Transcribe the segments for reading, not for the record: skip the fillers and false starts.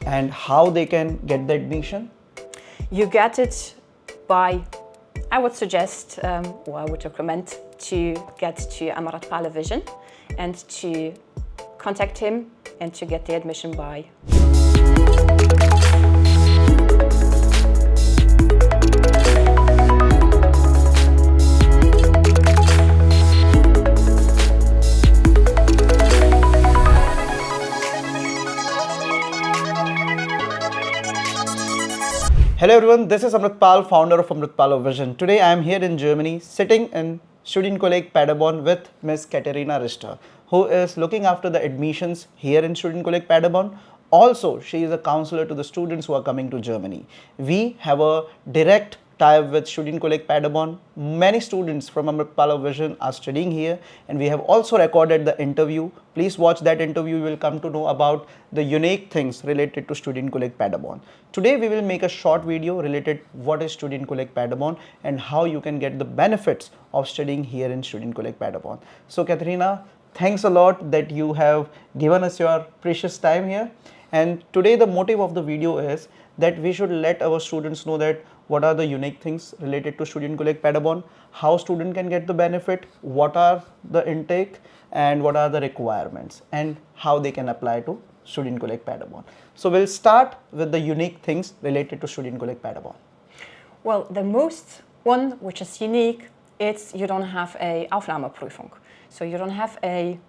And how they can get the admission? You get it by, I would suggest, or I would recommend to get to Ahmedabad Television and to contact him and to get the admission by. Hello everyone, this is Amritpal, founder of Amritpal Vision. Today I am here in Germany, sitting in Studienkolleg Paderborn with Ms. Katerina Richter, who is looking after the admissions here in Studienkolleg Paderborn. Also, she is a counselor to the students who are coming to Germany. We have a direct tie-up with Studienkolleg Paderborn. Many students from Amritpal Vision are studying here, and we have also recorded the interview. Please watch that interview. You will come to know about the unique things related to Studienkolleg Paderborn. Today we will make a short video related what is Studienkolleg Paderborn and how you can get the benefits of studying here in Studienkolleg Paderborn. So Katerina, thanks a lot that you have given us your precious time here. And today the motive of the video is that we should let our students know that what are the unique things related to Studienkolleg Paderborn, how student can get the benefit, what are the intake and what are the requirements, and how they can apply to Studienkolleg Paderborn. So we'll start with the unique things related to Studienkolleg Paderborn. Well, the most one which is unique, it's you don't have a Aufnahmeprüfung. So you don't have a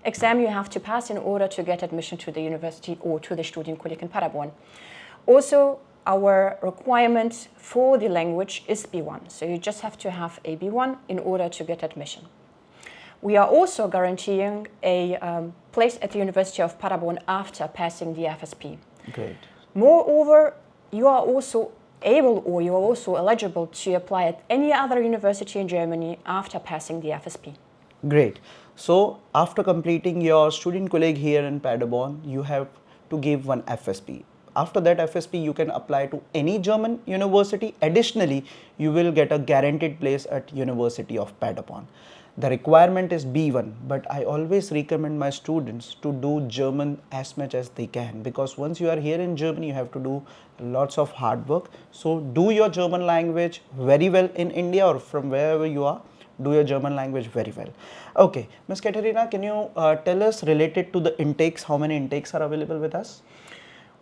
exam you have to pass in order to get admission to the university or to the Studienkolleg in Paderborn. Also, our requirement for the language is B1. So you just have to have a B1 in order to get admission. We are also guaranteeing a place at the University of Paderborn after passing the FSP. Great. Moreover, you are also able or you are also eligible to apply at any other university in Germany after passing the FSP. Great. So after completing your Studienkolleg here in Paderborn, you have to give one FSP. After that FSP, you can apply to any German university. Additionally, you will get a guaranteed place at University of Paderborn. The requirement is B1, but I always recommend my students to do German as much as they can, because once you are here in Germany, you have to do lots of hard work. So do your German language very well in India or from wherever you are. Do your German language very well. Okay, Ms. Katerina, can you tell us related to the intakes, how many intakes are available with us?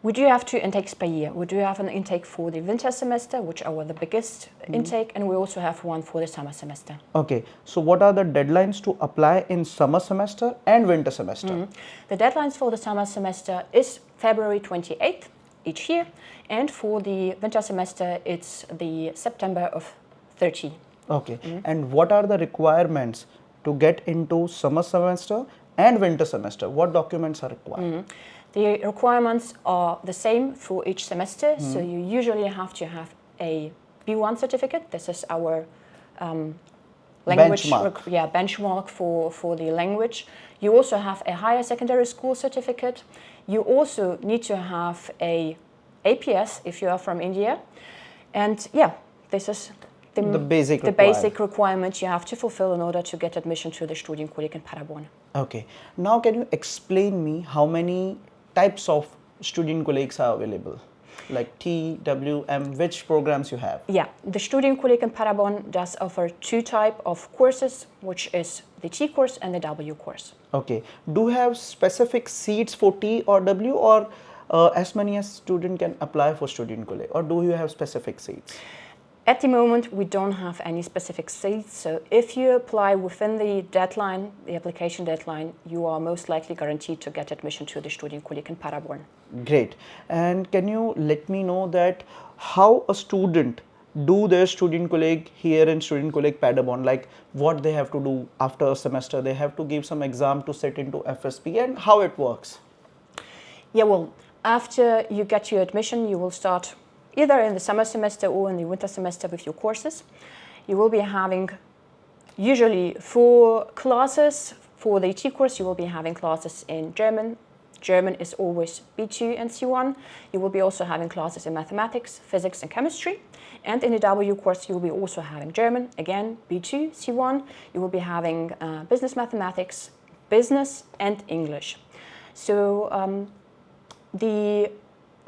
We do have 2 intakes per year. We do have an intake for the winter semester, which are the biggest intake, and we also have one for the summer semester. Okay, so what are the deadlines to apply in summer semester and winter semester? The deadlines for the summer semester is February 28th each year, and for the winter semester it's the September of 30. Okay, and what are the requirements to get into summer semester and winter semester? What documents are required? The requirements are the same for each semester, so you usually have to have a B1 certificate. This is our language benchmark for the language. You also have a higher secondary school certificate. You also need to have a APS if you are from India. And yeah, this is the basic requirements you have to fulfill in order to get admission to the Studienkolleg in Paderborn. Okay, now can you explain me how many types of Studienkollegs are available? Like T, W, M, which programs you have? Yeah, the Studienkolleg in Paderborn does offer 2 types of courses, which is the T course and the W course. Okay, do you have specific seats for T or W, or as many as student can apply for Studienkolleg, or do you have specific seats? At the moment, we don't have any specific seats, so if you apply within the deadline, the application deadline, you are most likely guaranteed to get admission to the Studienkolleg in Paderborn. Great. And can you let me know that how a student do their Studienkolleg here in Studienkolleg Paderborn, like what they have to do after a semester? They have to give some exam to sit into FSP, and how it works? Yeah, well, after you get your admission, you will start either in the summer semester or in the winter semester with your courses. You will be having usually 4 classes. For the T course, you will be having classes in German. German is always B2 and C1. You will be also having classes in mathematics, physics and chemistry. And in the W course, you will be also having German, again, B2, C1. You will be having business mathematics, business and English. So the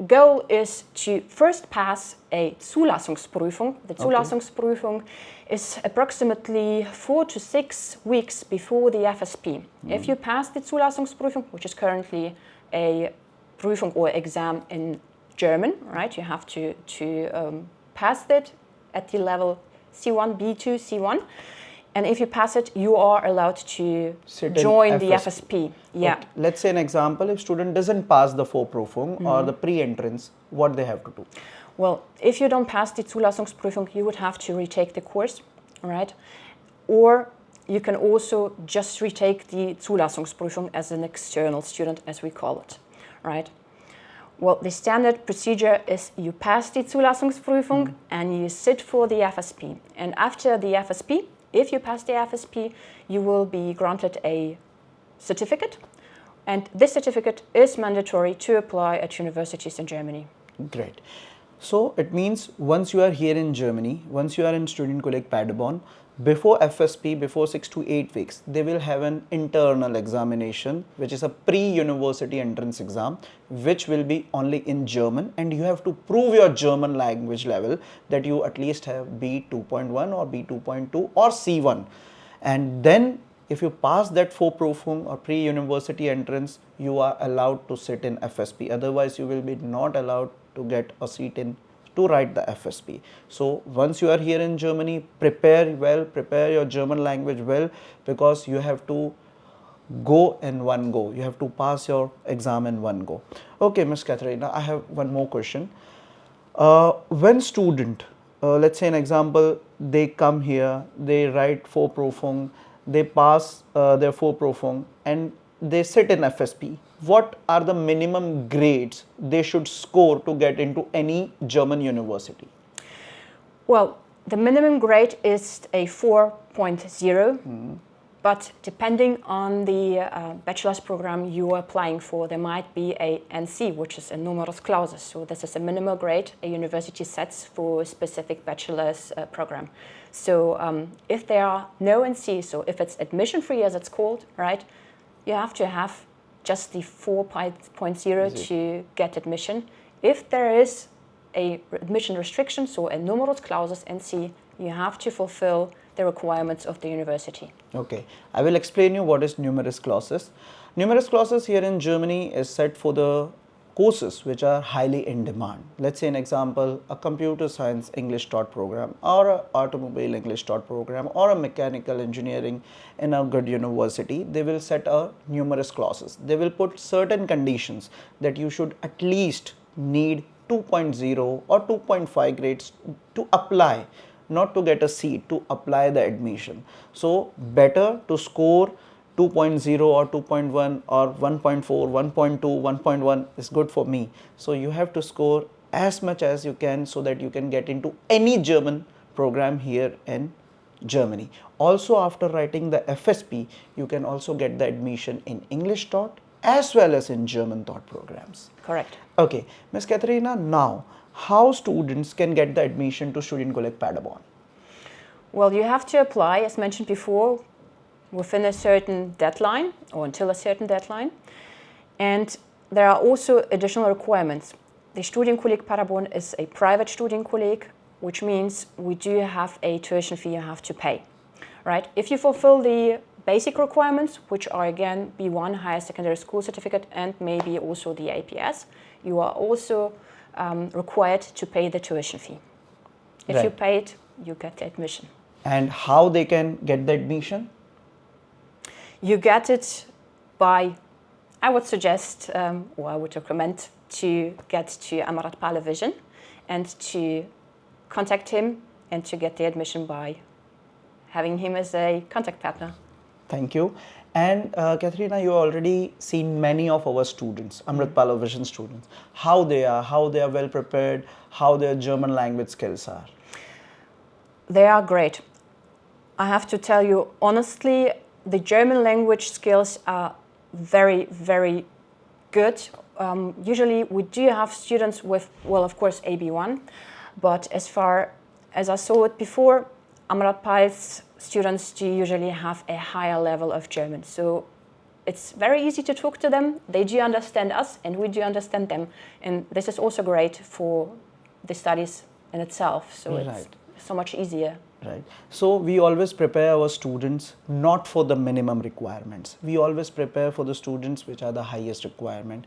goal is to first pass a Zulassungsprüfung. The Zulassungsprüfung is approximately 4 to 6 weeks before the FSP. If you pass the Zulassungsprüfung, which is currently a Prüfung or exam in German, right? You have to pass it at the level C1, B2, C1. And if you pass it, you are allowed to join the FSP. Yeah. Okay. Let's say an example, if student doesn't pass the Vorprüfung or the pre-entrance, what they have to do? Well, if you don't pass the Zulassungsprüfung, you would have to retake the course, right? Or you can also just retake the Zulassungsprüfung as an external student, as we call it, right? Well, the standard procedure is you pass the Zulassungsprüfung and you sit for the FSP. And after the FSP, if you pass the FSP, you will be granted a certificate. And this certificate is mandatory to apply at universities in Germany. Great. So it means once you are here in Germany, once you are in Studienkolleg Paderborn, before FSP, before 6 to 8 weeks, they will have an internal examination, which is a pre-university entrance exam, which will be only in German, and you have to prove your German language level that you at least have B2.1 or B2.2 or C1. And then if you pass that Vorprüfung or pre-university entrance, you are allowed to sit in FSP. Otherwise, you will be not allowed to get a seat in to write the FSP. So once you are here in Germany, prepare well, prepare your German language well, because you have to go in one go. You have to pass your exam in one go. Okay, Ms. Katharina, I have one more question. When student, let's say an example, they come here, they write Vorprüfung, they pass their Vorprüfung and they sit in FSP, what are the minimum grades they should score to get into any German university? Well, the minimum grade is a 4.0, but depending on the bachelor's program you are applying for, there might be a NC, which is a numerus clausus. So this is a minimal grade a university sets for a specific bachelor's program. So if there are no NC, so if it's admission free as it's called, right, you have to have just the 4.0 to get admission. If there is a admission restriction, so a numerus clausus NC, you have to fulfill the requirements of the university. Okay, I will explain you what is numerus clausus. Numerus clausus here in Germany is set for the courses which are highly in demand. Let's say an example, a computer science English taught program, or an automobile English taught program, or a mechanical engineering in a good university. They will set a numerus clausus. They will put certain conditions that you should at least need 2.0 or 2.5 grades to apply, not to get a seat, to apply the admission. So better to score 2.0 or 2.1 or 1.4, 1.2, 1.1 is good for me. So you have to score as much as you can so that you can get into any German program here in Germany. Also, after writing the FSP, you can also get the admission in English taught as well as in German taught programs. Correct. Okay, Ms. Katharina, now how students can get the admission to Studienkolleg Paderborn? Well, you have to apply, as mentioned before, within a certain deadline or until a certain deadline. And there are also additional requirements. The Studienkolleg Paderborn is a private Studienkolleg, which means we do have a tuition fee you have to pay, right? If you fulfill the basic requirements, which are again B1, higher secondary school certificate, and maybe also the APS, you are also required to pay the tuition fee. If you pay it, you get the admission. And how they can get the admission? You get it by, I would suggest, or I would recommend to get to Ahmedabad Vision and to contact him and to get the admission by having him as a contact partner. Thank you. And Katharina, you already seen many of our students, Ahmedabad Vision students, how they are well prepared, how their German language skills are. They are great. I have to tell you honestly, the German language skills are very, very good. Usually we do have students with, well, of course, AB1, but as far as I saw it before, Ahmedabad's students do usually have a higher level of German. So it's very easy to talk to them. They do understand us and we do understand them. And this is also great for the studies in itself. So it's Right. so much easier. Right. So we always prepare our students not for the minimum requirements. We always prepare for the students which are the highest requirement.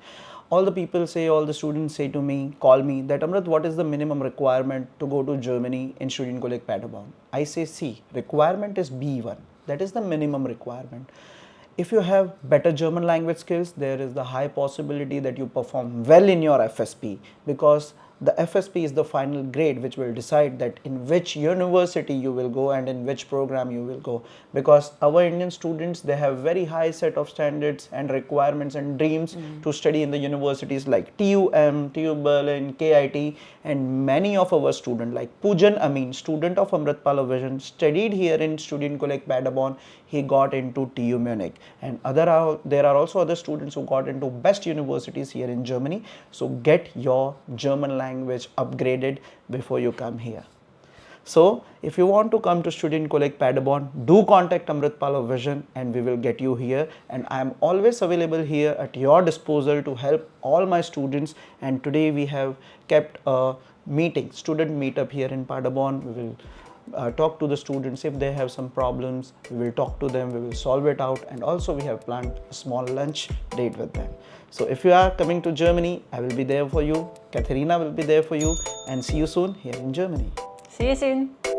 All the people say, all the students say to me, call me that Amrit, what is the minimum requirement to go to Germany in Studienkolleg Paderborn? I say, see, requirement is B1. That is the minimum requirement. If you have better German language skills, there is the high possibility that you perform well in your FSP, because the FSP is the final grade which will decide that in which university you will go and in which program you will go, because our Indian students, they have very high set of standards and requirements and dreams to study in the universities like TUM, TU Berlin, KIT, and many of our students like Pujan Amin, student of Amritpal Vision, studied here in Studienkolleg Paderborn. He got into TU Munich, and there are also other students who got into best universities here in Germany. So get your German language upgraded before you come here. So if you want to come to Studienkolleg Paderborn, do contact Amritpal Vision and we will get you here. And I am always available here at your disposal to help all my students. And today we have kept a meeting, student meetup here in Paderborn. We will talk to the students. If they have some problems, we will talk to them, we will solve it out, and also we have planned a small lunch date with them. So if you are coming to Germany, I will be there for you, Katharina will be there for you, and see you soon here in Germany. See you soon.